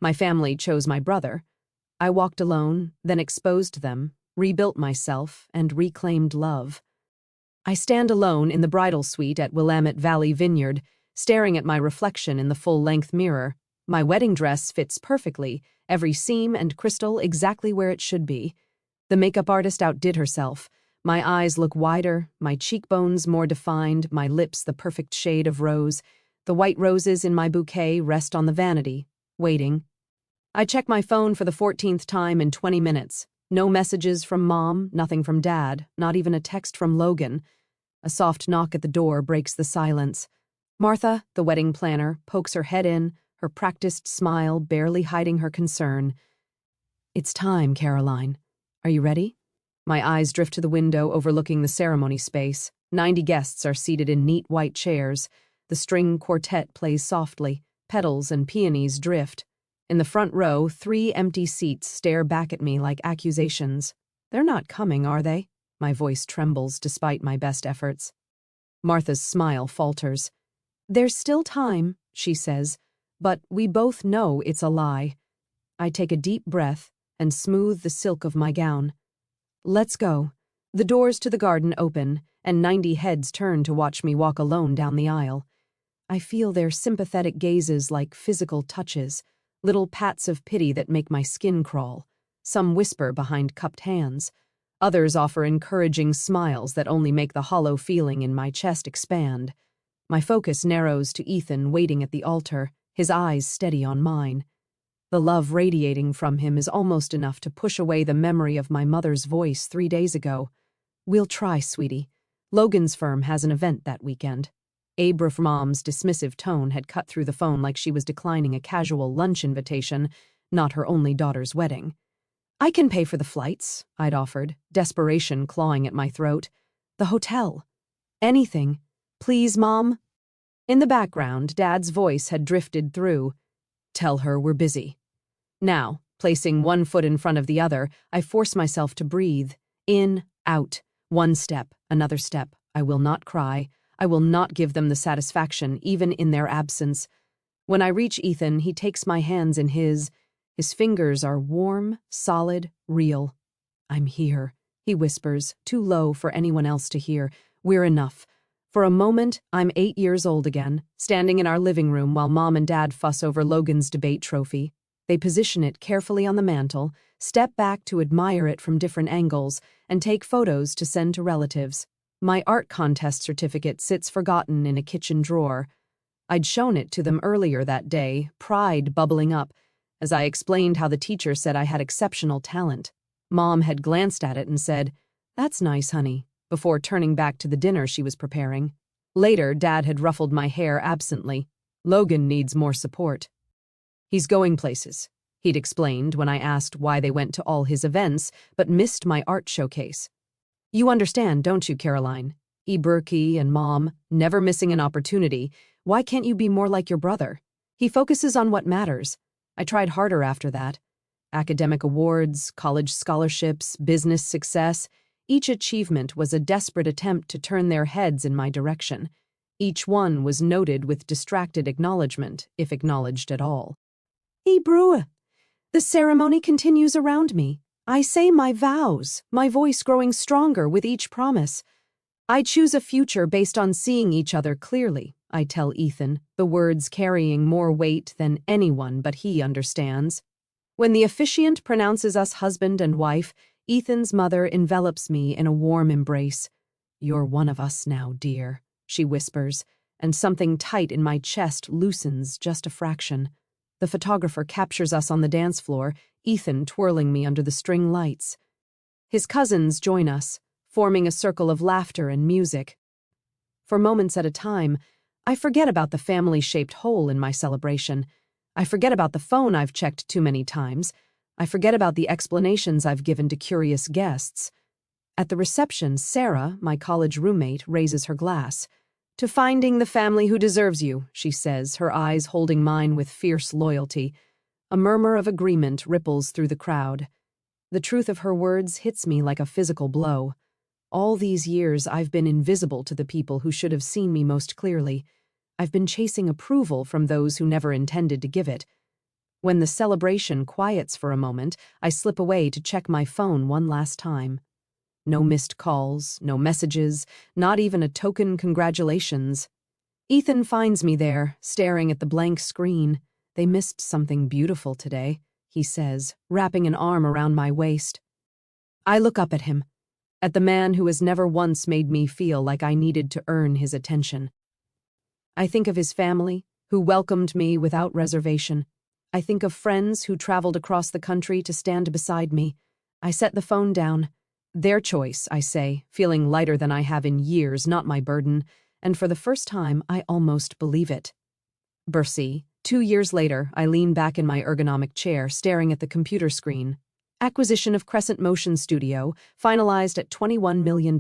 My family chose my brother. I walked alone, then exposed them, rebuilt myself, and reclaimed love. I stand alone in the bridal suite at Willamette Valley Vineyard, staring at my reflection in the full-length mirror. My wedding dress fits perfectly, every seam and crystal exactly where it should be. The makeup artist outdid herself. My eyes look wider, my cheekbones more defined, my lips the perfect shade of rose. The white roses in my bouquet rest on the vanity, waiting. I check my phone for the 14th time in 20 minutes. No messages from Mom, nothing from Dad, not even a text from Logan. A soft knock at the door breaks the silence. Martha, the wedding planner, pokes her head in, her practiced smile barely hiding her concern. "It's time, Caroline. Are you ready?" My eyes drift to the window overlooking the ceremony space. 90 guests are seated in neat white chairs. The string quartet plays softly. Petals and peonies drift. In the front row, 3 empty seats stare back at me like accusations. "They're not coming, are they?" My voice trembles despite my best efforts. Martha's smile falters. "There's still time," she says, "but we both know it's a lie." I take a deep breath and smooth the silk of my gown. "Let's go." The doors to the garden open, and 90 heads turn to watch me walk alone down the aisle. I feel their sympathetic gazes like physical touches, little pats of pity that make my skin crawl. Some whisper behind cupped hands. Others offer encouraging smiles that only make the hollow feeling in my chest expand. My focus narrows to Ethan waiting at the altar, his eyes steady on mine. The love radiating from him is almost enough to push away the memory of my mother's voice 3 days ago. "We'll try, sweetie. Logan's firm has an event that weekend." Mom's dismissive tone had cut through the phone like she was declining a casual lunch invitation, not her only daughter's wedding. "I can pay for the flights," I'd offered, desperation clawing at my throat. "The hotel. Anything. Please, Mom." In the background, Dad's voice had drifted through. "Tell her we're busy." Now, placing one foot in front of the other, I force myself to breathe. In, out. One step, another step. I will not cry. I will not give them the satisfaction, even in their absence. When I reach Ethan, he takes my hands in his. His fingers are warm, solid, real. "I'm here," he whispers, too low for anyone else to hear. "We're enough." For a moment, I'm 8 years old again, standing in our living room while Mom and Dad fuss over Logan's debate trophy. They position it carefully on the mantel, step back to admire it from different angles, and take photos to send to relatives. My art contest certificate sits forgotten in a kitchen drawer. I'd shown it to them earlier that day, pride bubbling up, as I explained how the teacher said I had exceptional talent. Mom had glanced at it and said, "That's nice, honey," before turning back to the dinner she was preparing. Later, Dad had ruffled my hair absently. "Logan needs more support. He's going places," he'd explained when I asked why they went to all his events but missed my art showcase. "You understand, don't you, Caroline? Berkey and Mom, never missing an opportunity. Why can't you be more like your brother? He focuses on what matters." I tried harder after that. Academic awards, college scholarships, business success. Each achievement was a desperate attempt to turn their heads in my direction. Each one was noted with distracted acknowledgement, if acknowledged at all. "Brewer." The ceremony continues around me. I say my vows, my voice growing stronger with each promise. "I choose a future based on seeing each other clearly," I tell Ethan, the words carrying more weight than anyone but he understands. When the officiant pronounces us husband and wife, Ethan's mother envelops me in a warm embrace. "You're one of us now, dear," she whispers, and something tight in my chest loosens just a fraction. The photographer captures us on the dance floor, Ethan twirling me under the string lights. His cousins join us, forming a circle of laughter and music. For moments at a time, I forget about the family-shaped hole in my celebration. I forget about the phone I've checked too many times. I forget about the explanations I've given to curious guests. At the reception, Sarah, my college roommate, raises her glass. "To finding the family who deserves you," she says, her eyes holding mine with fierce loyalty. A murmur of agreement ripples through the crowd. The truth of her words hits me like a physical blow. All these years, I've been invisible to the people who should have seen me most clearly. I've been chasing approval from those who never intended to give it. When the celebration quiets for a moment, I slip away to check my phone one last time. No missed calls, no messages, not even a token congratulations. Ethan finds me there, staring at the blank screen. "They missed something beautiful today," he says, wrapping an arm around my waist. I look up at him, at the man who has never once made me feel like I needed to earn his attention. I think of his family, who welcomed me without reservation. I think of friends who traveled across the country to stand beside me. I set the phone down. Their choice, I say, feeling lighter than I have in years, not my burden, and for the first time, I almost believe it. Bercy. 2 years later, I lean back in my ergonomic chair, staring at the computer screen. Acquisition of Crescent Motion Studio, finalized at $21 million.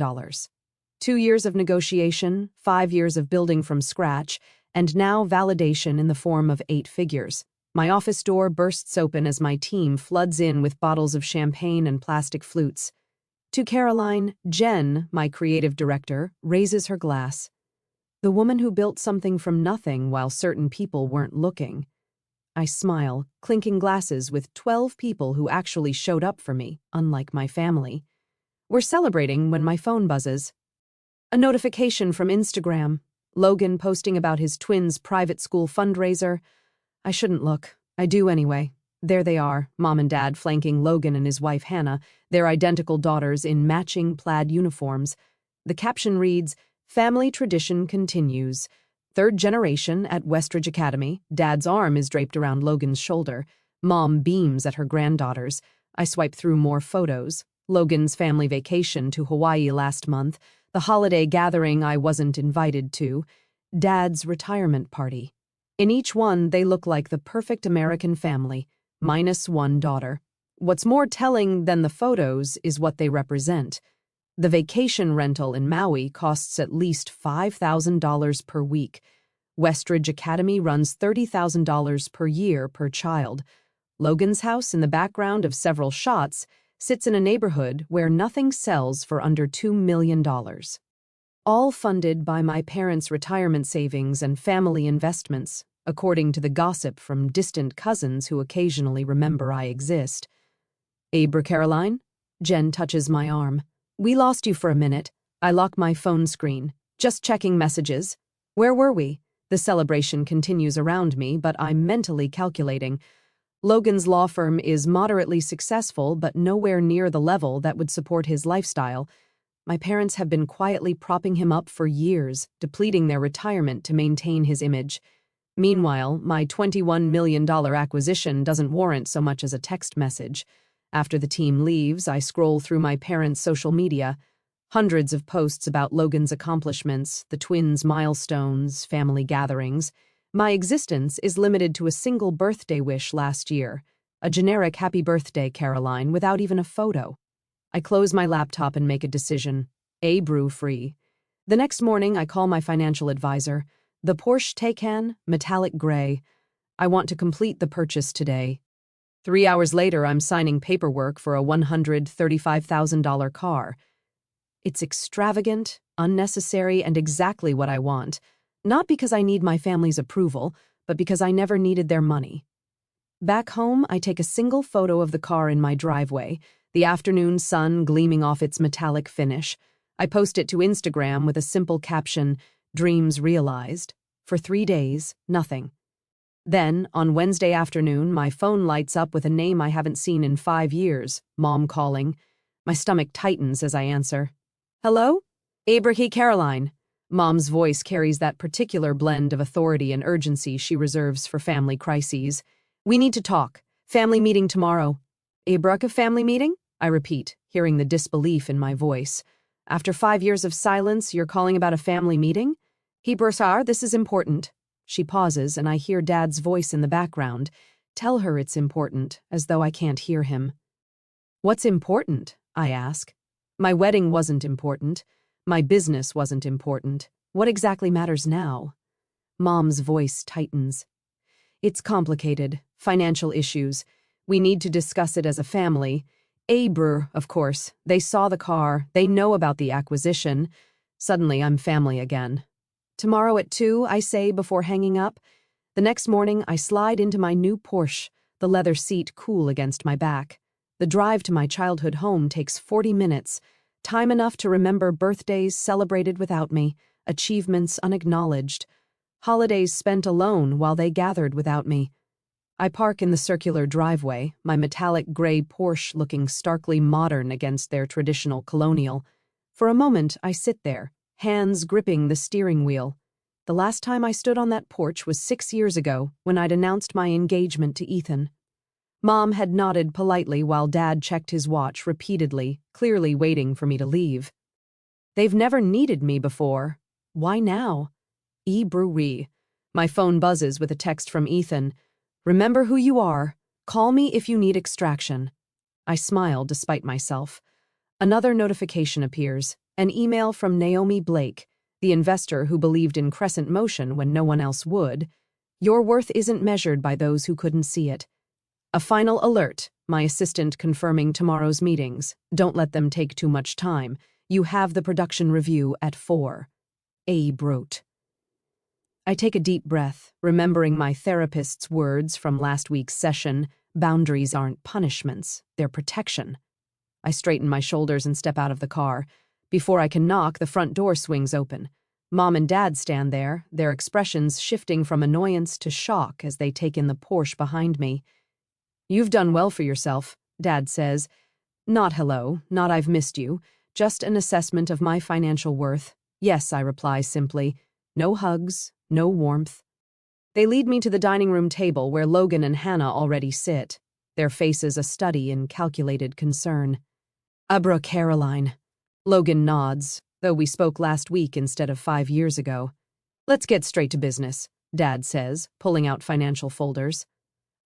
2 years of negotiation, 5 years of building from scratch, and now validation in the form of 8 figures. My office door bursts open as my team floods in with bottles of champagne and plastic flutes. To Caroline, Jen, my creative director, raises her glass. The woman who built something from nothing while certain people weren't looking. I smile, clinking glasses with 12 people who actually showed up for me, unlike my family. We're celebrating when my phone buzzes. A notification from Instagram. Logan posting about his twins' private school fundraiser. I shouldn't look. I do anyway. There they are, Mom and Dad flanking Logan and his wife Hannah, their identical daughters in matching plaid uniforms. The caption reads, "Family tradition continues. 3rd generation at Westridge Academy." Dad's arm is draped around Logan's shoulder. Mom beams at her granddaughters. I swipe through more photos. Logan's family vacation to Hawaii last month. The holiday gathering I wasn't invited to. Dad's retirement party. In each one, they look like the perfect American family, minus one daughter. What's more telling than the photos is what they represent. The vacation rental in Maui costs at least $5,000 per week. Westridge Academy runs $30,000 per year per child. Logan's house, in the background of several shots, sits in a neighborhood where nothing sells for under $2 million. All funded by my parents' retirement savings and family investments, according to the gossip from distant cousins who occasionally remember I exist. "Abra, Caroline?" Jen touches my arm. "We lost you for a minute." I lock my phone screen. "Just checking messages." "Where were we?" The celebration continues around me, but I'm mentally calculating. Logan's law firm is moderately successful, but nowhere near the level that would support his lifestyle. My parents have been quietly propping him up for years, depleting their retirement to maintain his image. Meanwhile, my $21 million acquisition doesn't warrant so much as a text message. After the team leaves, I scroll through my parents' social media. Hundreds of posts about Logan's accomplishments, the twins' milestones, family gatherings. My existence is limited to a single birthday wish last year, a generic "Happy Birthday, Caroline," without even a photo. I close my laptop and make a decision. Brew free. The next morning, I call my financial advisor. The Porsche Taycan, metallic gray. I want to complete the purchase today. 3 hours later, I'm signing paperwork for a $135,000 car. It's extravagant, unnecessary, and exactly what I want. Not because I need my family's approval, but because I never needed their money. Back home, I take a single photo of the car in my driveway, the afternoon sun gleaming off its metallic finish. I post it to Instagram with a simple caption, "Dreams realized." For 3 days, nothing. Then, on Wednesday afternoon, my phone lights up with a name I haven't seen in 5 years, Mom calling. My stomach tightens as I answer. "Hello? Abrahi, Caroline." Mom's voice carries that particular blend of authority and urgency she reserves for family crises. "We need to talk. Family meeting tomorrow." "Abraka family meeting?" I repeat, hearing the disbelief in my voice. "After 5 years of silence, you're calling about a family meeting?" "Hibursar, this is important." She pauses, and I hear Dad's voice in the background. Tell her it's important, as though I can't hear him. "What's important?" I ask. My wedding wasn't important. My business wasn't important. What exactly matters now? Mom's voice tightens. "It's complicated. Financial issues. We need to discuss it as a family. Abr, of course. They saw the car. They know about the acquisition. Suddenly, I'm family again. Tomorrow at 2, I say before hanging up. The next morning, I slide into my new Porsche. the leather seat cool against my back. The drive to my childhood home takes 40 minutes, time enough to remember birthdays celebrated without me, achievements unacknowledged, holidays spent alone while they gathered without me. I park in the circular driveway, my metallic gray Porsche looking starkly modern against their traditional colonial. For a moment, I sit there, hands gripping the steering wheel. The last time I stood on that porch was 6 years ago, when I'd announced my engagement to Ethan. Mom had nodded politely while Dad checked his watch repeatedly, clearly waiting for me to leave. They've never needed me before. Why now? Brewery. My phone buzzes with a text from Ethan. Remember who you are. Call me if you need extraction. I smile despite myself. Another notification appears, an email from Naomi Blake, the investor who believed in crescent motion when no one else would. Your worth isn't measured by those who couldn't see it. A final alert, my assistant confirming tomorrow's meetings. Don't let them take too much time. You have the production review at 4. Abe wrote. I take a deep breath, remembering my therapist's words from last week's session, boundaries aren't punishments, they're protection. I straighten my shoulders and step out of the car. Before I can knock, the front door swings open. Mom and Dad stand there, their expressions shifting from annoyance to shock as they take in the Porsche behind me. You've done well for yourself, Dad says. Not hello, not I've missed you, just an assessment of my financial worth. Yes, I reply simply. No hugs, no warmth. They lead me to the dining room table where Logan and Hannah already sit, their faces a study in calculated concern. Abra Caroline. Logan nods, though we spoke last week instead of 5 years ago. Let's get straight to business, Dad says, pulling out financial folders.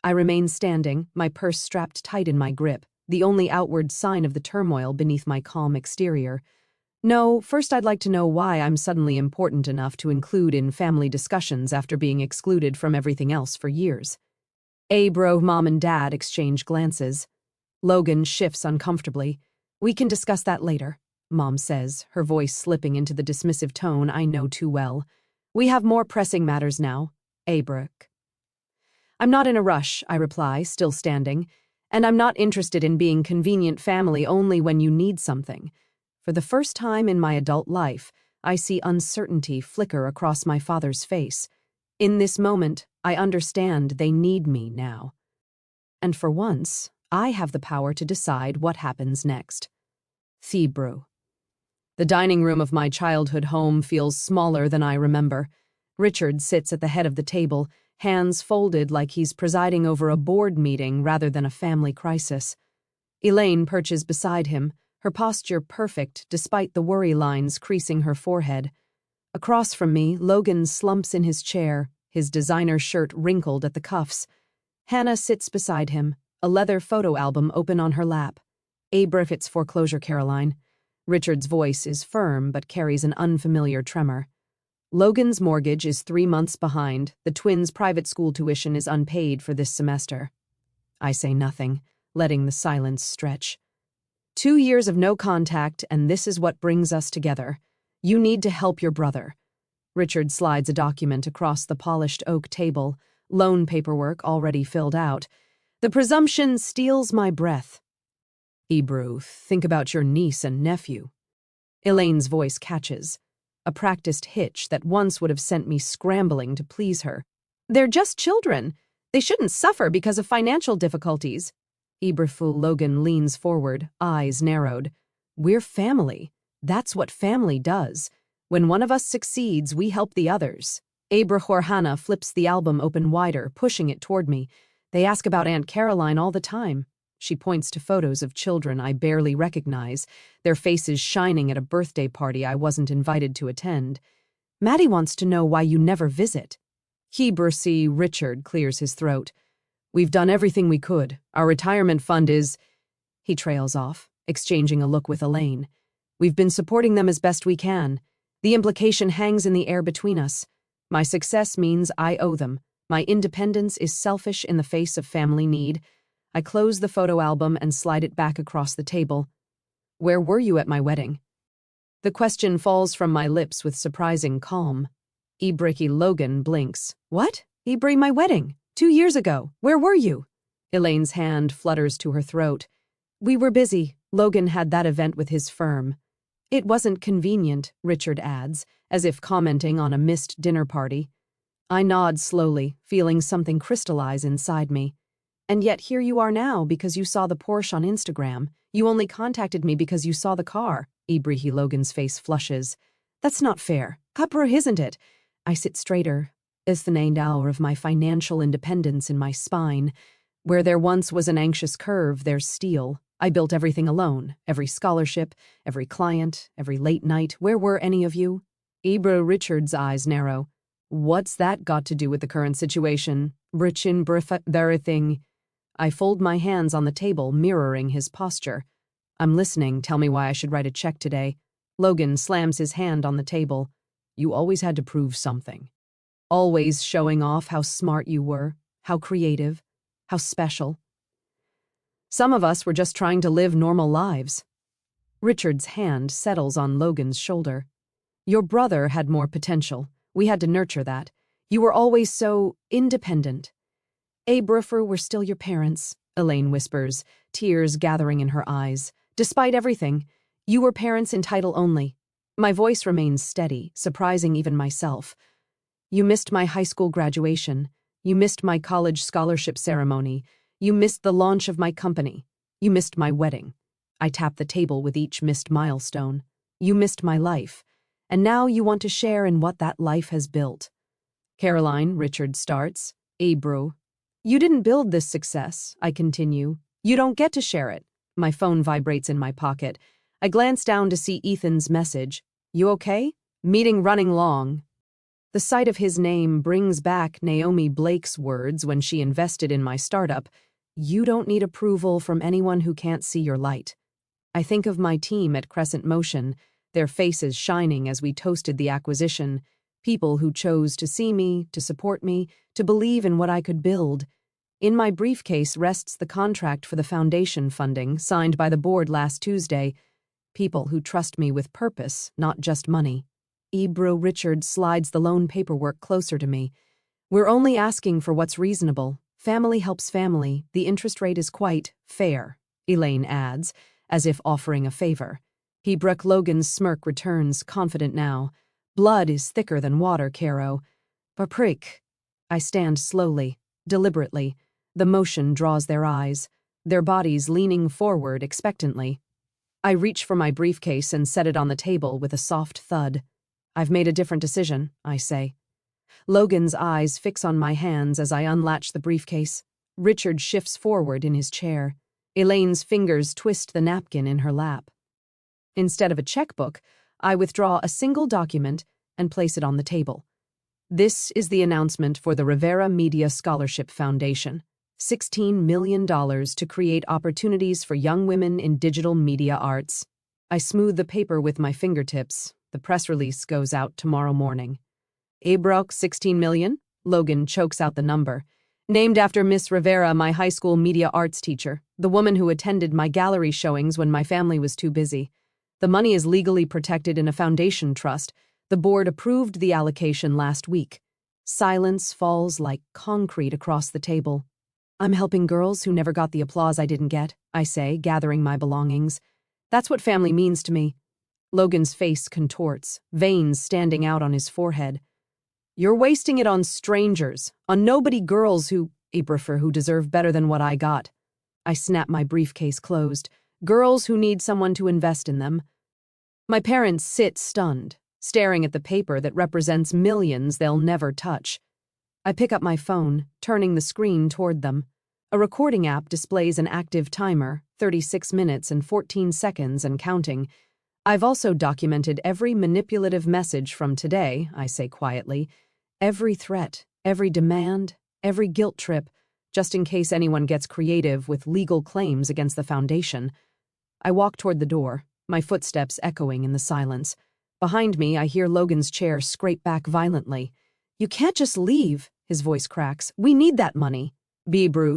I remain standing, my purse strapped tight in my grip, the only outward sign of the turmoil beneath my calm exterior. No, first I'd like to know why I'm suddenly important enough to include in family discussions after being excluded from everything else for years. Bro, Mom and Dad exchange glances. Logan shifts uncomfortably. We can discuss that later, Mom says, her voice slipping into the dismissive tone I know too well. We have more pressing matters now, Abrook. I'm not in a rush, I reply, still standing, and I'm not interested in being convenient family only when you need something. For the first time in my adult life, I see uncertainty flicker across my father's face. In this moment, I understand they need me now. And for once, I have the power to decide what happens next. Thebrew. The dining room of my childhood home feels smaller than I remember. Richard sits at the head of the table, hands folded like he's presiding over a board meeting rather than a family crisis. Elaine perches beside him, her posture perfect despite the worry lines creasing her forehead. Across from me, Logan slumps in his chair, his designer shirt wrinkled at the cuffs. Hannah sits beside him, a leather photo album open on her lap. It's foreclosure, Caroline. Richard's voice is firm but carries an unfamiliar tremor. Logan's mortgage is 3 months behind. The twins' private school tuition is unpaid for this semester. I say nothing, letting the silence stretch. 2 years of no contact, and this is what brings us together. You need to help your brother. Richard slides a document across the polished oak table, loan paperwork already filled out. The presumption steals my breath. Hebrew, think about your niece and nephew. Elaine's voice catches, a practiced hitch that once would have sent me scrambling to please her. They're just children. They shouldn't suffer because of financial difficulties. Ibrahful Logan leans forward, eyes narrowed. We're family. That's what family does. When one of us succeeds, we help the others. Hannah flips the album open wider, pushing it toward me. They ask about Aunt Caroline all the time. She points to photos of children I barely recognize, their faces shining at a birthday party I wasn't invited to attend. Maddie wants to know why you never visit. Richard clears his throat. We've done everything we could. Our retirement fund is... He trails off, exchanging a look with Elaine. We've been supporting them as best we can. The implication hangs in the air between us. My success means I owe them. My independence is selfish in the face of family need. I close the photo album and slide it back across the table. Where were you at my wedding? The question falls from my lips with surprising calm. Logan blinks. What? My wedding. 2 years ago. Where were you? Elaine's hand flutters to her throat. We were busy. Logan had that event with his firm. It wasn't convenient, Richard adds, as if commenting on a missed dinner party. I nod slowly, feeling something crystallize inside me. And yet here you are now because you saw the Porsche on Instagram. You only contacted me because you saw the car. Ibrahim Logan's face flushes. That's not fair. Cupra, isn't it? I sit straighter. Is the named hour of my financial independence in my spine. Where there once was an anxious curve, there's steel. I built everything alone. Every scholarship, every client, every late night. Where were any of you? Richard's eyes narrow. What's that got to do with the current situation? Thing. I fold my hands on the table, mirroring his posture. I'm listening. Tell me why I should write a check today. Logan slams his hand on the table. You always had to prove something. Always showing off how smart you were, how creative, how special. Some of us were just trying to live normal lives. Richard's hand settles on Logan's shoulder. Your brother had more potential. We had to nurture that. You were always so independent. We're still your parents, Elaine whispers, tears gathering in her eyes. Despite everything, you were parents in title only. My voice remains steady, surprising even myself. You missed my high school graduation. You missed my college scholarship ceremony. You missed the launch of my company. You missed my wedding. I tap the table with each missed milestone. You missed my life. And now you want to share in what that life has built. Caroline, Richard starts. Bro. You didn't build this success, I continue. You don't get to share it. My phone vibrates in my pocket. I glance down to see Ethan's message. You okay? Meeting running long. The sight of his name brings back Naomi Blake's words when she invested in my startup. You don't need approval from anyone who can't see your light. I think of my team at Crescent Motion, their faces shining as we toasted the acquisition, people who chose to see me, to support me, to believe in what I could build. In my briefcase rests the contract for the foundation funding signed by the board last Tuesday, people who trust me with purpose, not just money. Richard slides the loan paperwork closer to me. We're only asking for what's reasonable. Family helps family. The interest rate is quite fair, Elaine adds, as if offering a favor. Logan's smirk returns, confident now. Blood is thicker than water, Caro. Paprik. I stand slowly, deliberately. The motion draws their eyes, their bodies leaning forward expectantly. I reach for my briefcase and set it on the table with a soft thud. I've made a different decision, I say. Logan's eyes fix on my hands as I unlatch the briefcase. Richard shifts forward in his chair. Elaine's fingers twist the napkin in her lap. Instead of a checkbook, I withdraw a single document and place it on the table. This is the announcement for the Rivera Media Scholarship Foundation. $16 million to create opportunities for young women in digital media arts. I smooth the paper with my fingertips. The press release goes out tomorrow morning. Abrock, 16 million? Logan chokes out the number. Named after Miss Rivera, my high school media arts teacher, the woman who attended my gallery showings when my family was too busy. The money is legally protected in a foundation trust. The board approved the allocation last week. Silence falls like concrete across the table. I'm helping girls who never got the applause I didn't get, I say, gathering my belongings. That's what family means to me. Logan's face contorts, veins standing out on his forehead. You're wasting it on strangers, on nobody girls who deserve better than what I got. I snap my briefcase closed. Girls who need someone to invest in them. My parents sit stunned, staring at the paper that represents millions they'll never touch. I pick up my phone, turning the screen toward them. A recording app displays an active timer, 36 minutes and 14 seconds and counting. I've also documented every manipulative message from today, I say quietly. Every threat, every demand, every guilt trip, just in case anyone gets creative with legal claims against the foundation. I walk toward the door, my footsteps echoing in the silence. Behind me, I hear Logan's chair scrape back violently. You can't just leave, his voice cracks. We need that money.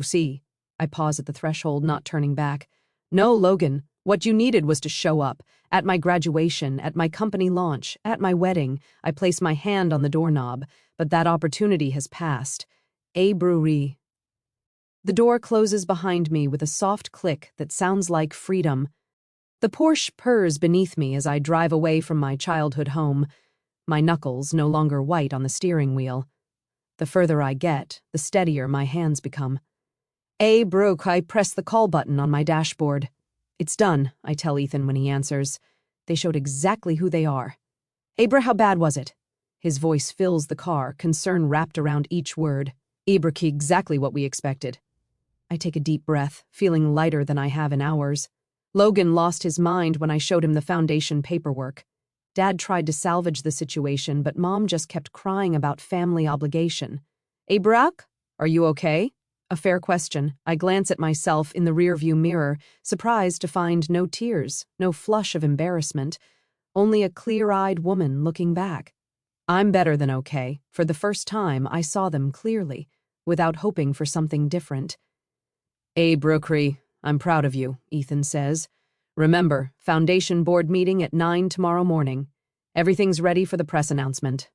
See. I pause at the threshold, not turning back. No, Logan, what you needed was to show up. At my graduation, at my company launch, at my wedding, I place my hand on the doorknob, but that opportunity has passed. The The door closes behind me with a soft click that sounds like freedom. The Porsche purrs beneath me as I drive away from my childhood home, my knuckles no longer white on the steering wheel. The further I get, the steadier my hands become. I press the call button on my dashboard. It's done, I tell Ethan when he answers. They showed exactly who they are. How bad was it? His voice fills the car, concern wrapped around each word. Exactly what we expected. I take a deep breath, feeling lighter than I have in hours. Logan lost his mind when I showed him the foundation paperwork. Dad tried to salvage the situation, but Mom just kept crying about family obligation. Are you okay? A fair question. I glance at myself in the rearview mirror, surprised to find no tears, no flush of embarrassment, only a clear-eyed woman looking back. I'm better than okay. For the first time, I saw them clearly, without hoping for something different. I'm proud of you, Ethan says. Remember, foundation board meeting at 9 tomorrow morning. Everything's ready for the press announcement.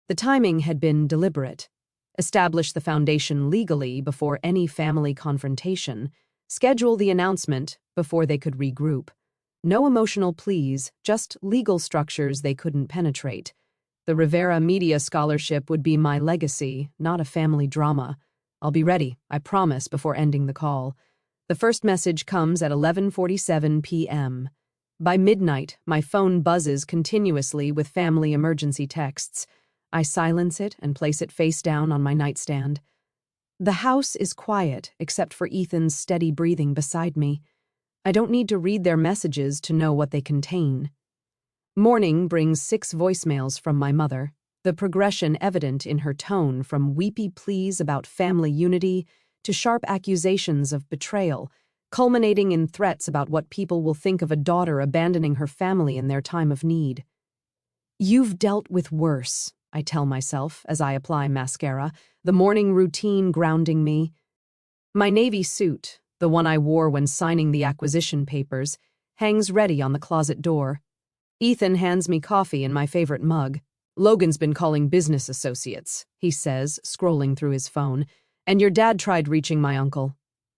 The timing had been deliberate. Establish the foundation legally before any family confrontation. Schedule the announcement before they could regroup. No emotional pleas, just legal structures they couldn't penetrate. The Rivera Media Scholarship would be my legacy, not a family drama. I'll be ready, I promise, before ending the call. The first message comes at 11:47 p.m. By midnight, my phone buzzes continuously with family emergency texts. I silence it and place it face down on my nightstand. The house is quiet, except for Ethan's steady breathing beside me. I don't need to read their messages to know what they contain. Morning brings 6 voicemails from my mother, the progression evident in her tone from weepy pleas about family unity to sharp accusations of betrayal, culminating in threats about what people will think of a daughter abandoning her family in their time of need. You've dealt with worse, I tell myself as I apply mascara, the morning routine grounding me. My navy suit, the one I wore when signing the acquisition papers, hangs ready on the closet door. Ethan hands me coffee in my favorite mug. Logan's been calling business associates, he says, scrolling through his phone, and your dad tried reaching my uncle.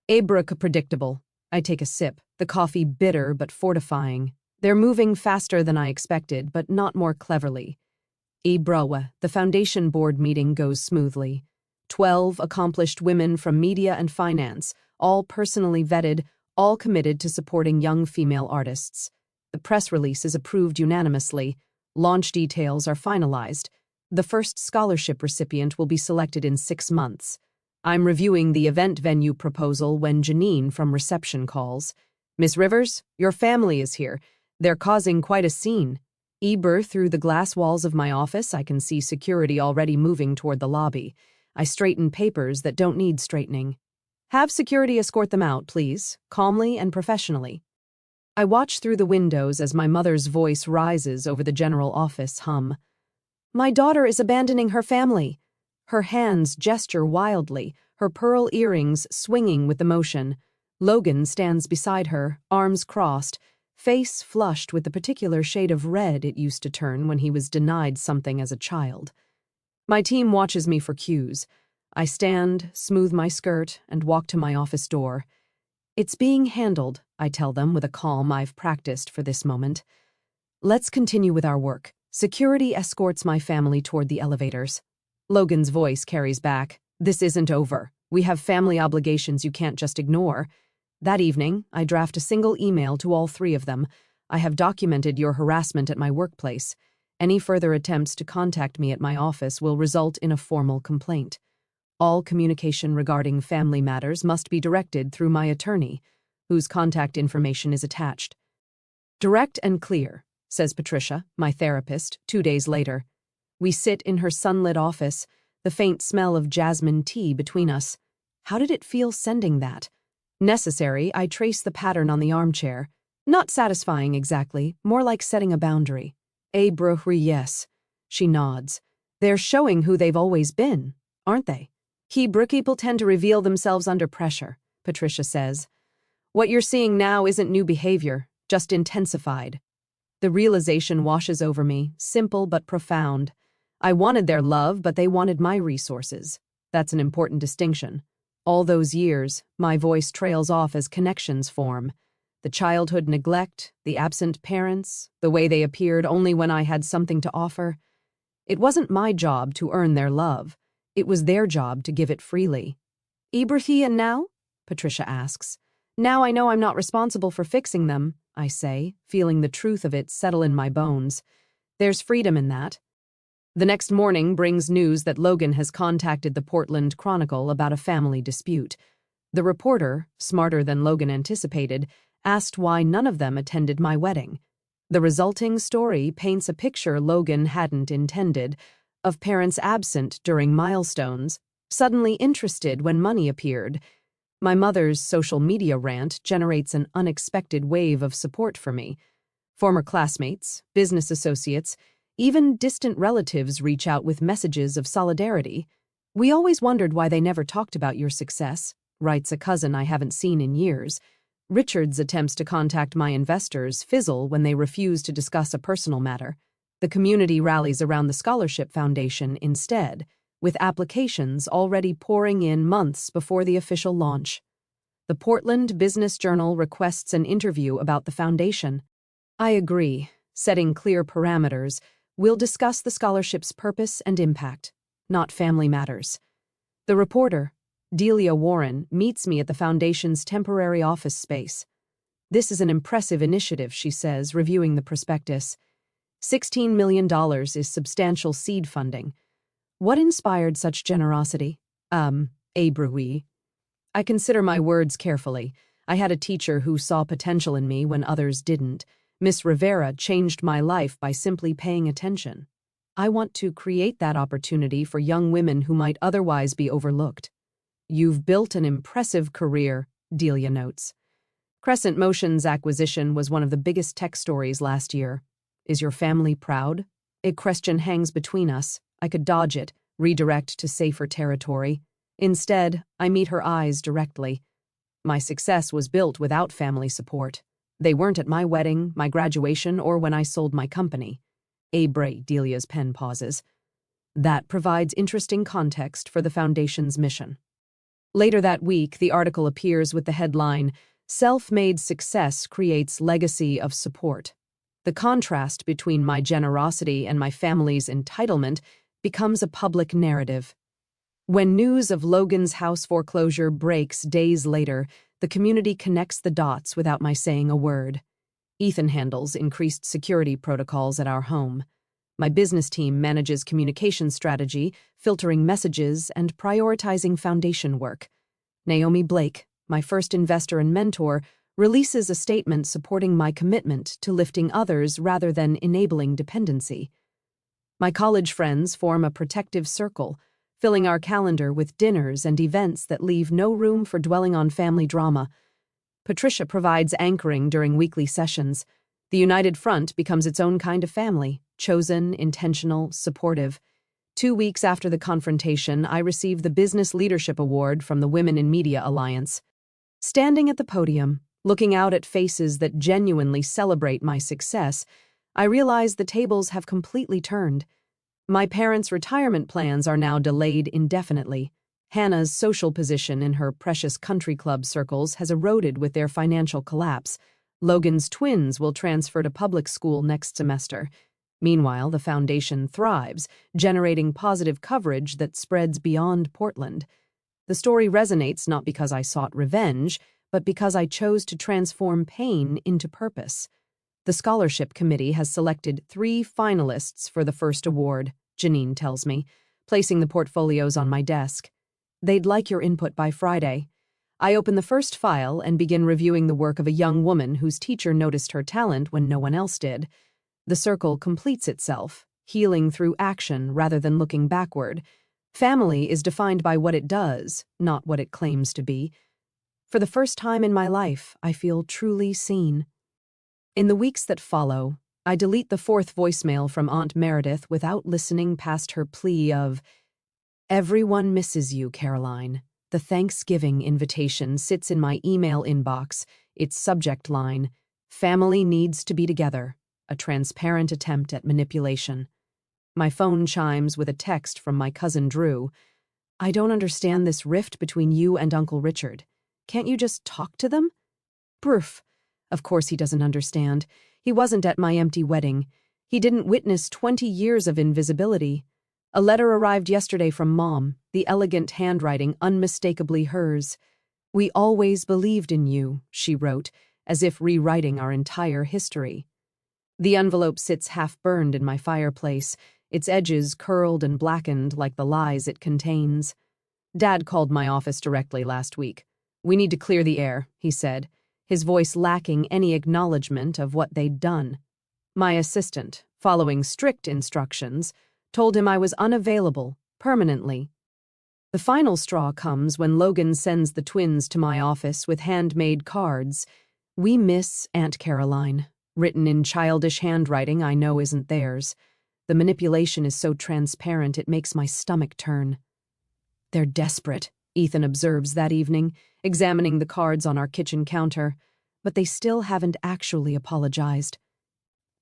Predictable. I take a sip, the coffee bitter but fortifying. They're moving faster than I expected, but not more cleverly. The foundation board meeting goes smoothly. 12 accomplished women from media and finance, all personally vetted, all committed to supporting young female artists. The press release is approved unanimously. Launch details are finalized. The first scholarship recipient will be selected in 6 months. I'm reviewing the event venue proposal when Janine from reception calls. Miss Rivers, your family is here. They're causing quite a scene. Through the glass walls of my office, I can see security already moving toward the lobby. I straighten papers that don't need straightening. Have security escort them out, please, calmly and professionally. I watch through the windows as my mother's voice rises over the general office hum. My daughter is abandoning her family. Her hands gesture wildly, her pearl earrings swinging with emotion. Logan stands beside her, arms crossed, face flushed with the particular shade of red it used to turn when he was denied something as a child. My team watches me for cues. I stand, smooth my skirt, and walk to my office door. It's being handled, I tell them with a calm I've practiced for this moment. Let's continue with our work. Security escorts my family toward the elevators. Logan's voice carries back. This isn't over. We have family obligations you can't just ignore. That evening, I draft a single email to all 3 of them. I have documented your harassment at my workplace. Any further attempts to contact me at my office will result in a formal complaint. All communication regarding family matters must be directed through my attorney, whose contact information is attached. Direct and clear, says Patricia, my therapist, 2 days later. We sit in her sunlit office, the faint smell of jasmine tea between us. How did it feel sending that? Necessary, I trace the pattern on the armchair. Not satisfying exactly, more like setting a boundary. Yes. She nods. They're showing who they've always been, aren't they? People tend to reveal themselves under pressure, Patricia says. What you're seeing now isn't new behavior, just intensified. The realization washes over me, simple but profound. I wanted their love, but they wanted my resources. That's an important distinction. All those years, my voice trails off as connections form. The childhood neglect, the absent parents, the way they appeared only when I had something to offer. It wasn't my job to earn their love. It was their job to give it freely. Betrayal and now? Patricia asks. Now I know I'm not responsible for fixing them, I say, feeling the truth of it settle in my bones. There's freedom in that. The next morning brings news that Logan has contacted the Portland Chronicle about a family dispute. The reporter, smarter than Logan anticipated, asked why none of them attended my wedding. The resulting story paints a picture Logan hadn't intended, of parents absent during milestones, suddenly interested when money appeared. My mother's social media rant generates an unexpected wave of support for me. Former classmates, business associates, even distant relatives reach out with messages of solidarity. We always wondered why they never talked about your success, writes a cousin I haven't seen in years. Richard's attempts to contact my investors fizzle when they refuse to discuss a personal matter. The community rallies around the Scholarship Foundation instead, with applications already pouring in months before the official launch. The Portland Business Journal requests an interview about the foundation. I agree, setting clear parameters. We'll discuss the scholarship's purpose and impact, not family matters. The reporter, Delia Warren, meets me at the foundation's temporary office space. This is an impressive initiative, she says, reviewing the prospectus. $16 million is substantial seed funding. What inspired such generosity? Betrayal. I consider my words carefully. I had a teacher who saw potential in me when others didn't. Miss Rivera changed my life by simply paying attention. I want to create that opportunity for young women who might otherwise be overlooked. You've built an impressive career, Delia notes. Crescent Motion's acquisition was one of the biggest tech stories last year. Is your family proud? A question hangs between us. I could dodge it, redirect to safer territory. Instead, I meet her eyes directly. My success was built without family support. They weren't at my wedding, my graduation, or when I sold my company. Delia's pen pauses. That provides interesting context for the foundation's mission. Later that week, the article appears with the headline, "Self-Made Success Creates Legacy of Support." The contrast between my generosity and my family's entitlement becomes a public narrative. When news of Logan's house foreclosure breaks days later, the community connects the dots without my saying a word. Ethan handles increased security protocols at our home. My business team manages communication strategy, filtering messages, and prioritizing foundation work. Naomi Blake, my first investor and mentor, releases a statement supporting my commitment to lifting others rather than enabling dependency. My college friends form a protective circle, filling our calendar with dinners and events that leave no room for dwelling on family drama. Patricia provides anchoring during weekly sessions. The United Front becomes its own kind of family, chosen, intentional, supportive. 2 weeks after the confrontation, I receive the Business Leadership Award from the Women in Media Alliance. Standing at the podium, looking out at faces that genuinely celebrate my success, I realize the tables have completely turned. My parents' retirement plans are now delayed indefinitely. Hannah's social position in her precious country club circles has eroded with their financial collapse. Logan's twins will transfer to public school next semester. Meanwhile, the foundation thrives, generating positive coverage that spreads beyond Portland. The story resonates not because I sought revenge, but because I chose to transform pain into purpose. The scholarship committee has selected 3 finalists for the first award, Janine tells me, placing the portfolios on my desk. They'd like your input by Friday. I open the first file and begin reviewing the work of a young woman whose teacher noticed her talent when no one else did. The circle completes itself, healing through action rather than looking backward. Family is defined by what it does, not what it claims to be. For the first time in my life, I feel truly seen. In the weeks that follow, I delete the 4th voicemail from Aunt Meredith without listening past her plea of, "Everyone misses you, Caroline." The Thanksgiving invitation sits in my email inbox, its subject line, "Family needs to be together," a transparent attempt at manipulation. My phone chimes with a text from my cousin Drew. I don't understand this rift between you and Uncle Richard. Can't you just talk to them? Proof. Of course he doesn't understand. He wasn't at my empty wedding. He didn't witness 20 years of invisibility. A letter arrived yesterday from Mom, the elegant handwriting unmistakably hers. "We always believed in you," she wrote, as if rewriting our entire history. The envelope sits half-burned in my fireplace, its edges curled and blackened like the lies it contains. Dad called my office directly last week. "We need to clear the air," he said, his voice lacking any acknowledgement of what they'd done. My assistant, following strict instructions, told him I was unavailable, permanently. The final straw comes when Logan sends the twins to my office with handmade cards. "We miss Aunt Caroline," written in childish handwriting I know isn't theirs. The manipulation is so transparent it makes my stomach turn. "They're desperate," Ethan observes that evening, examining the cards on our kitchen counter, "but they still haven't actually apologized."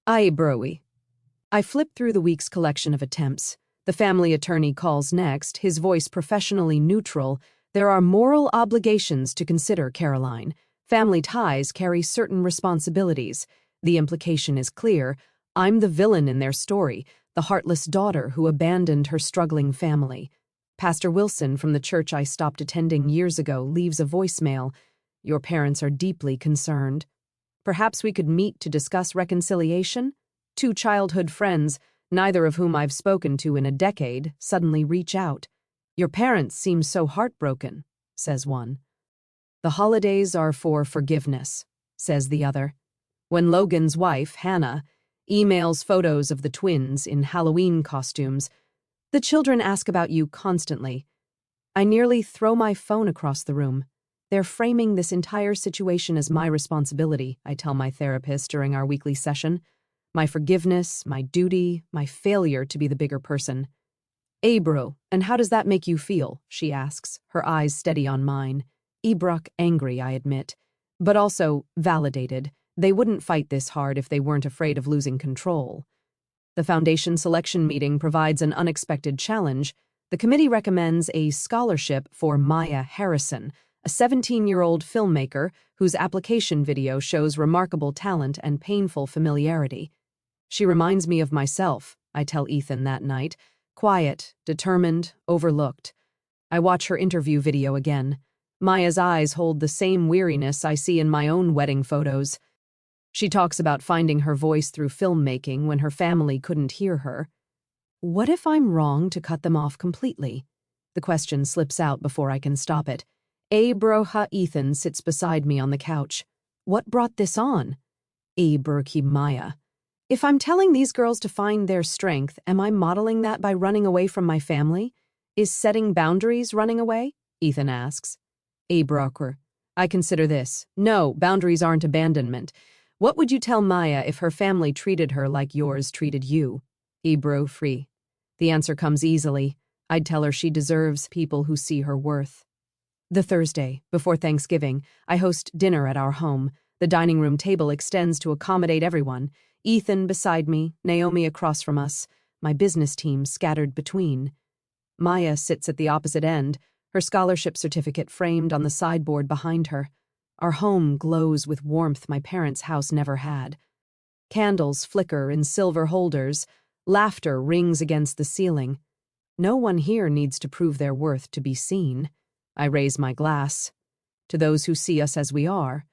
Aye, broy. I flip through the week's collection of attempts. The family attorney calls next, his voice professionally neutral. "There are moral obligations to consider, Caroline. Family ties carry certain responsibilities. The implication is clear. I'm the villain in their story, the heartless daughter who abandoned her struggling family. Pastor Wilson from the church I stopped attending years ago leaves a voicemail. Your parents are deeply concerned. Perhaps we could meet to discuss reconciliation? Two childhood friends, neither of whom I've spoken to in a decade, suddenly reach out. Your parents seem so heartbroken," says one. "The holidays are for forgiveness," says the other. When Logan's wife, Hannah, emails photos of the twins in Halloween costumes, "The children ask about you constantly." I nearly throw my phone across the room. "They're framing this entire situation as my responsibility," I tell my therapist during our weekly session. "My forgiveness, my duty, my failure to be the bigger person." "Bro, and how does that make you feel?" she asks, her eyes steady on mine. Ebrock angry, I admit, but also validated. They wouldn't fight this hard if they weren't afraid of losing control. The foundation selection meeting provides an unexpected challenge. The committee recommends a scholarship for Maya Harrison, a 17-year-old filmmaker whose application video shows remarkable talent and painful familiarity. "She reminds me of myself," I tell Ethan that night. Quiet, determined, overlooked. I watch her interview video again. Maya's eyes hold the same weariness I see in my own wedding photos. She talks about finding her voice through filmmaking when her family couldn't hear her. What if I'm wrong to cut them off completely? The question slips out before I can stop it. Broha Ethan sits beside me on the couch. "What brought this on?" Burki Maya. "If I'm telling these girls to find their strength, am I modeling that by running away from my family? Is setting boundaries running away?" Ethan asks. Broker. "I consider this. No, boundaries aren't abandonment. What would you tell Maya if her family treated her like yours treated you?" Bro free. The answer comes easily. I'd tell her she deserves people who see her worth. The Thursday, before Thanksgiving, I host dinner at our home. The dining room table extends to accommodate everyone. Ethan beside me, Naomi across from us, my business team scattered between. Maya sits at the opposite end, her scholarship certificate framed on the sideboard behind her. Our home glows with warmth my parents' house never had. Candles flicker in silver holders. Laughter rings against the ceiling. No one here needs to prove their worth to be seen. I raise my glass. To those who see us as we are.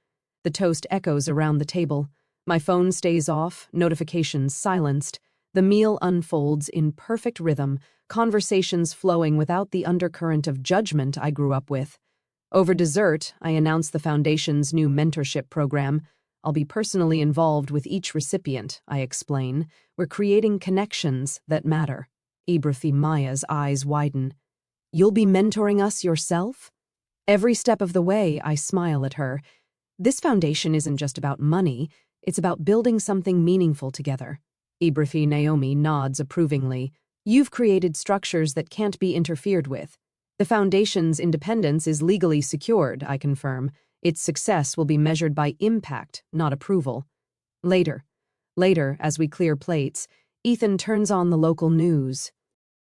The toast echoes around the table. My phone stays off, notifications silenced. The meal unfolds in perfect rhythm, conversations flowing without the undercurrent of judgment I grew up with. Over dessert, I announce the Foundation's new mentorship program. I'll be personally involved with each recipient, I explain. We're creating connections that matter. Ibrathi Maya's eyes widen. "You'll be mentoring us yourself?" Every step of the way, I smile at her. This foundation isn't just about money, it's about building something meaningful together. Ibrathi Naomi nods approvingly. "You've created structures that can't be interfered with. The foundation's independence is legally secured, I confirm. Its success will be measured by impact, not approval." Later, as we clear plates, Ethan turns on the local news.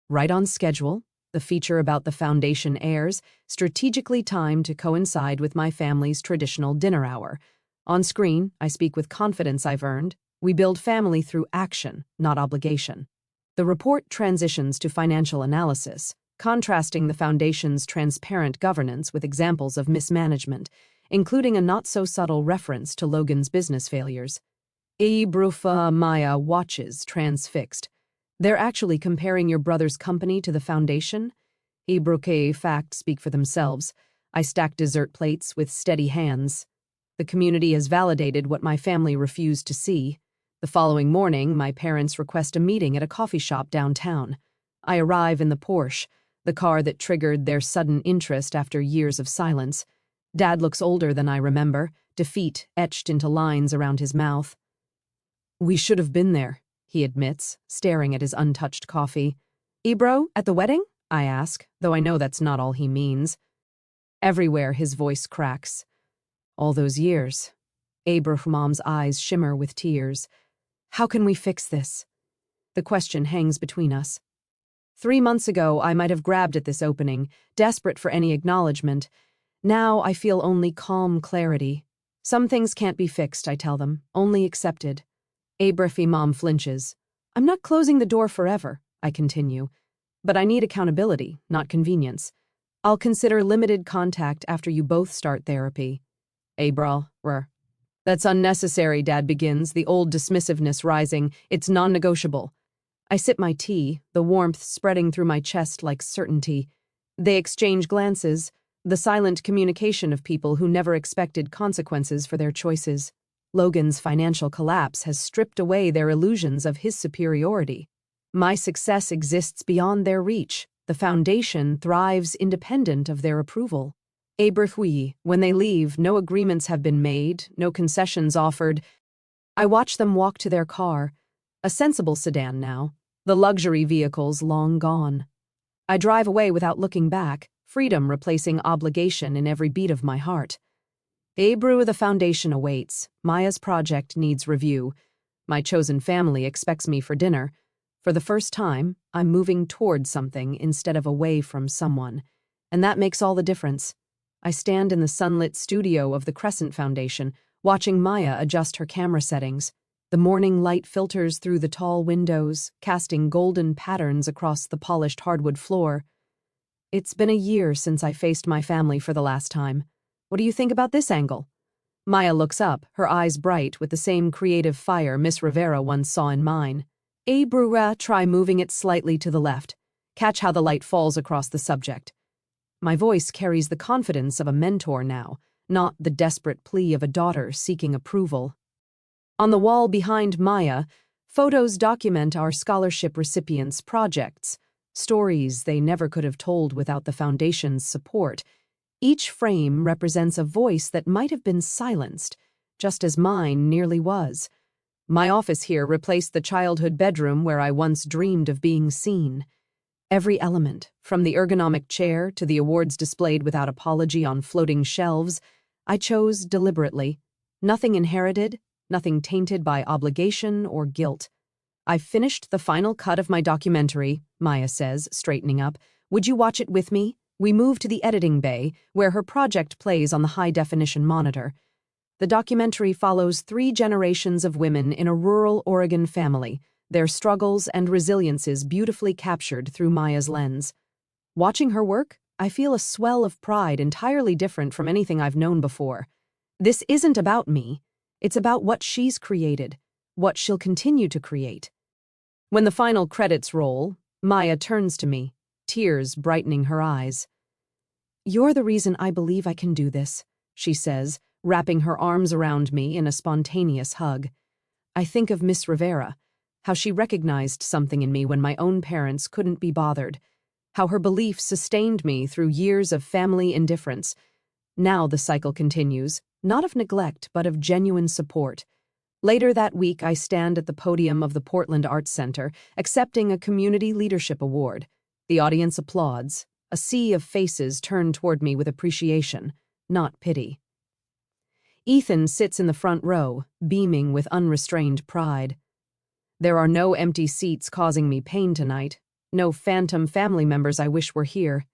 "Right on schedule," The feature about the foundation airs, strategically timed to coincide with my family's traditional dinner hour. On screen, I speak with confidence I've earned. We build family through action, not obligation. The report transitions to financial analysis, contrasting the foundation's transparent governance with examples of mismanagement, including a not-so-subtle reference to Logan's business failures. Maya watches, transfixed. They're actually comparing your brother's company to the foundation? Facts speak for themselves. I stack dessert plates with steady hands. The community has validated what my family refused to see. The following morning, my parents request a meeting at a coffee shop downtown. I arrive in the Porsche, the car that triggered their sudden interest after years of silence. Dad looks older than I remember, defeat etched into lines around his mouth. "We should have been there," he admits, staring at his untouched coffee. "Ebro, at the wedding?" I ask, though I know that's not all he means. Everywhere his voice cracks. All those years. Mom's eyes shimmer with tears. How can we fix this? The question hangs between us. 3 months ago, I might have grabbed at this opening, desperate for any acknowledgement. Now I feel only calm clarity. Some things can't be fixed, I tell them, only accepted. Mom flinches. "I'm not closing the door forever," I continue. "But I need accountability, not convenience. I'll consider limited contact after you both start therapy." "That's unnecessary," Dad begins, the old dismissiveness rising. "It's non-negotiable." I sip my tea, the warmth spreading through my chest like certainty. They exchange glances, the silent communication of people who never expected consequences for their choices. Logan's financial collapse has stripped away their illusions of his superiority. My success exists beyond their reach. The foundation thrives independent of their approval. When they leave, no agreements have been made, no concessions offered. I watch them walk to their car, a sensible sedan now, the luxury vehicles long gone. I drive away without looking back, freedom replacing obligation in every beat of my heart. The foundation awaits. Maya's project needs review. My chosen family expects me for dinner. For the first time, I'm moving toward something instead of away from someone. And that makes all the difference. I stand in the sunlit studio of the Crescent Foundation, watching Maya adjust her camera settings. The morning light filters through the tall windows, casting golden patterns across the polished hardwood floor. It's been a year since I faced my family for the last time. What do you think about this angle? Maya looks up, her eyes bright with the same creative fire Miss Rivera once saw in mine. Try moving it slightly to the left. Catch how the light falls across the subject. My voice carries the confidence of a mentor now, not the desperate plea of a daughter seeking approval. On the wall behind Maya, photos document our scholarship recipients' projects, stories they never could have told without the Foundation's support. Each frame represents a voice that might have been silenced, just as mine nearly was. My office here replaced the childhood bedroom where I once dreamed of being seen. Every element, from the ergonomic chair to the awards displayed without apology on floating shelves, I chose deliberately. Nothing inherited, nothing tainted by obligation or guilt. "I've finished the final cut of my documentary," Maya says, straightening up. "Would you watch it with me?" We move to the editing bay, where her project plays on the high-definition monitor. The documentary follows 3 generations of women in a rural Oregon family, their struggles and resiliences beautifully captured through Maya's lens. Watching her work, I feel a swell of pride entirely different from anything I've known before. This isn't about me. It's about what she's created, what she'll continue to create. When the final credits roll, Maya turns to me, tears brightening her eyes. "You're the reason I believe I can do this," she says, wrapping her arms around me in a spontaneous hug. I think of Miss Rivera, how she recognized something in me when my own parents couldn't be bothered, how her belief sustained me through years of family indifference. Now the cycle continues, not of neglect but of genuine support. Later that week, I stand at the podium of the Portland Arts Center, accepting a Community Leadership Award. The audience applauds. A sea of faces turn toward me with appreciation, not pity. Ethan sits in the front row, beaming with unrestrained pride. There are no empty seats causing me pain tonight. No phantom family members I wish were here.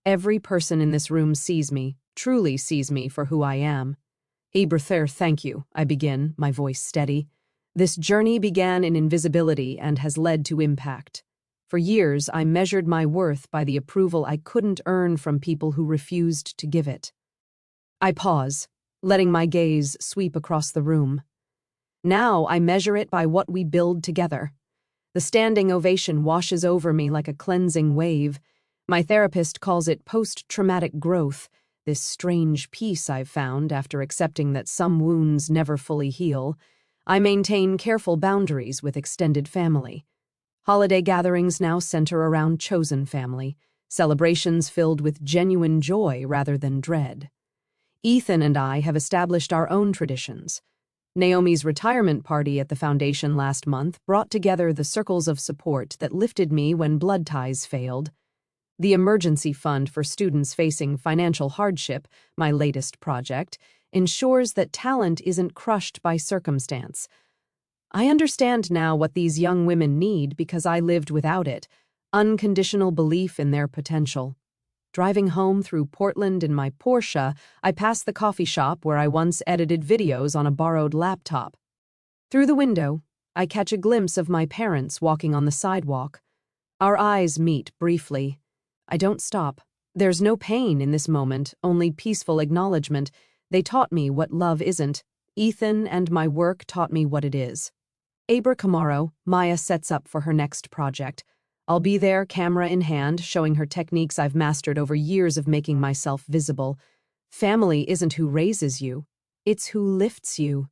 Every person in this room sees me, truly sees me for who I am. Betrayal, thank you, I begin, my voice steady. This journey began in invisibility and has led to impact. For years, I measured my worth by the approval I couldn't earn from people who refused to give it. I pause, letting my gaze sweep across the room. Now I measure it by what we build together. The standing ovation washes over me like a cleansing wave. My therapist calls it post-traumatic growth, this strange peace I've found after accepting that some wounds never fully heal. I maintain careful boundaries with extended family. Holiday gatherings now center around chosen family, celebrations filled with genuine joy rather than dread. Ethan and I have established our own traditions. Naomi's retirement party at the foundation last month brought together the circles of support that lifted me when blood ties failed. The emergency fund for students facing financial hardship, my latest project, ensures that talent isn't crushed by circumstance. I understand now what these young women need because I lived without it, unconditional belief in their potential. Driving home through Portland in my Porsche, I pass the coffee shop where I once edited videos on a borrowed laptop. Through the window, I catch a glimpse of my parents walking on the sidewalk. Our eyes meet briefly. I don't stop. There's no pain in this moment, only peaceful acknowledgement. They taught me what love isn't. Ethan and my work taught me what it is. Tomorrow, Maya sets up for her next project. I'll be there, camera in hand, showing her techniques I've mastered over years of making myself visible. Family isn't who raises you, it's who lifts you.